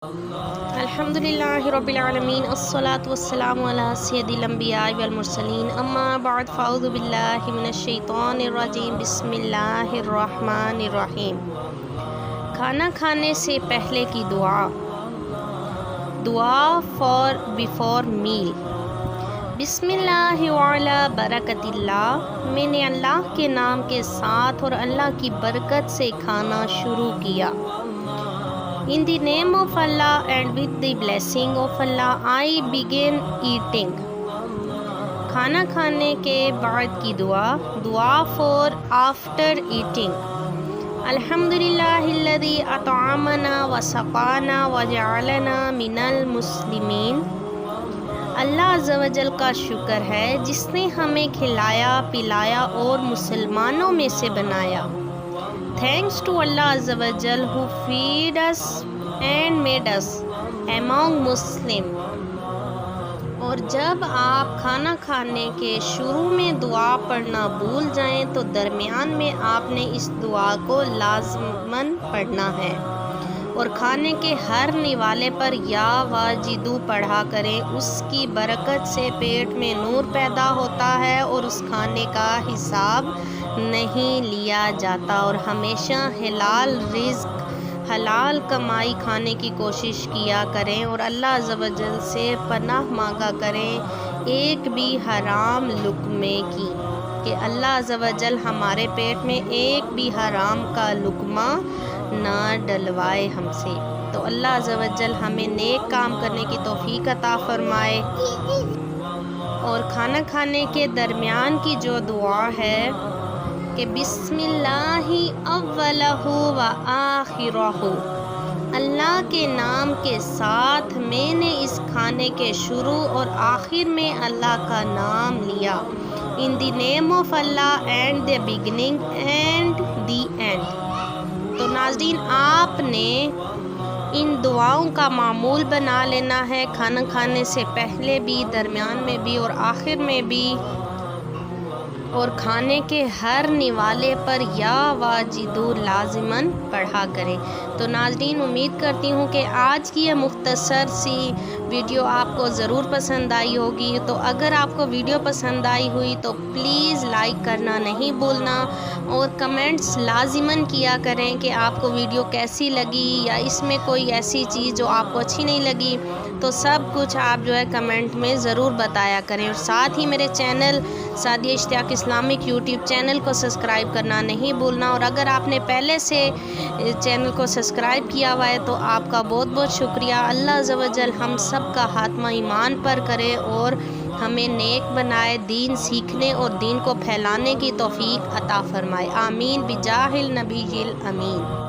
الحمدللہ رب العالمین الصلاۃ والسلام علی سید الانبیاء والمرسلین اما بعد فاعوذ باللہ من الشیطان الرجیم بسم اللہ الرحمن الرحیم۔ کھانا کھانے سے پہلے کی دعا فار بیفور میل۔ بسم اللہ وعلی برکت اللہ، میں نے اللہ کے نام کے ساتھ اور اللہ کی برکت سے کھانا شروع کیا۔ In the name of Allah and with the blessing of Allah I begin eating۔ کھانا کھانے کے بعد کی دعا فور آفٹر ایٹنگ۔ الحمدللہ الذی اطعمنا وسقانا وجعلنا من المسلمین۔ اللہ عز و جل کا شکر ہے جس نے ہمیں کھلایا پلایا اور مسلمانوں میں سے بنایا۔ Thanks to Allah Azza wa Jal who feed us and made us among Muslim۔ اور جب آپ کھانا کھانے کے شروع میں دعا پڑھنا بھول جائیں تو درمیان میں آپ نے اس دعا کو لازماً پڑھنا ہے، اور کھانے کے ہر نوالے پر یا واجدو پڑھا کریں۔ اس کی برکت سے پیٹ میں نور پیدا ہوتا ہے اور اس کھانے کا حساب نہیں لیا جاتا، اور ہمیشہ حلال رزق حلال کمائی کھانے کی کوشش کیا کریں، اور اللہ عز و جل سے پناہ مانگا کریں ایک بھی حرام لقمے کی، کہ اللہ عز و جل ہمارے پیٹ میں ایک بھی حرام کا لقمہ نہ ڈلوائے ہم سے۔ تو اللہ عز و جل ہمیں نیک کام کرنے کی توفیق عطا فرمائے۔ اور کھانا کھانے کے درمیان کی جو دعا ہے کہ بسم اللہ اولہ و آخرہ، اللہ کے نام کے ساتھ میں نے اس کھانے کے شروع اور آخر میں اللہ کا نام لیا۔ In the name of Allah and the beginning and the end. تو ناظرین، آپ نے ان دعاؤں کا معمول بنا لینا ہے، کھانا کھانے سے پہلے بھی، درمیان میں بھی اور آخر میں بھی، اور کھانے کے ہر نوالے پر یا واجدو لازماً پڑھا کریں۔ تو ناظرین، امید کرتی ہوں کہ آج کی یہ مختصر سی ویڈیو آپ کو ضرور پسند آئی ہوگی۔ تو اگر آپ کو ویڈیو پسند آئی ہوئی تو پلیز لائک کرنا نہیں بھولنا، اور کمنٹس لازماً کیا کریں کہ آپ کو ویڈیو کیسی لگی، یا اس میں کوئی ایسی چیز جو آپ کو اچھی نہیں لگی تو سب کچھ آپ جو ہے کمنٹ میں ضرور بتایا کریں۔ اور ساتھ ہی میرے چینل سعدیہ اشتیاق اسلامک یوٹیوب چینل کو سبسکرائب کرنا نہیں بھولنا، اور اگر آپ نے پہلے سے چینل کو سبسکرائب کیا ہوا ہے تو آپ کا بہت بہت شکریہ۔ اللہ عز و جل ہم سب کا خاتمہ ایمان پر کرے اور ہمیں نیک بنائے، دین سیکھنے اور دین کو پھیلانے کی توفیق عطا فرمائے۔ آمین بجاہ النبی الامین۔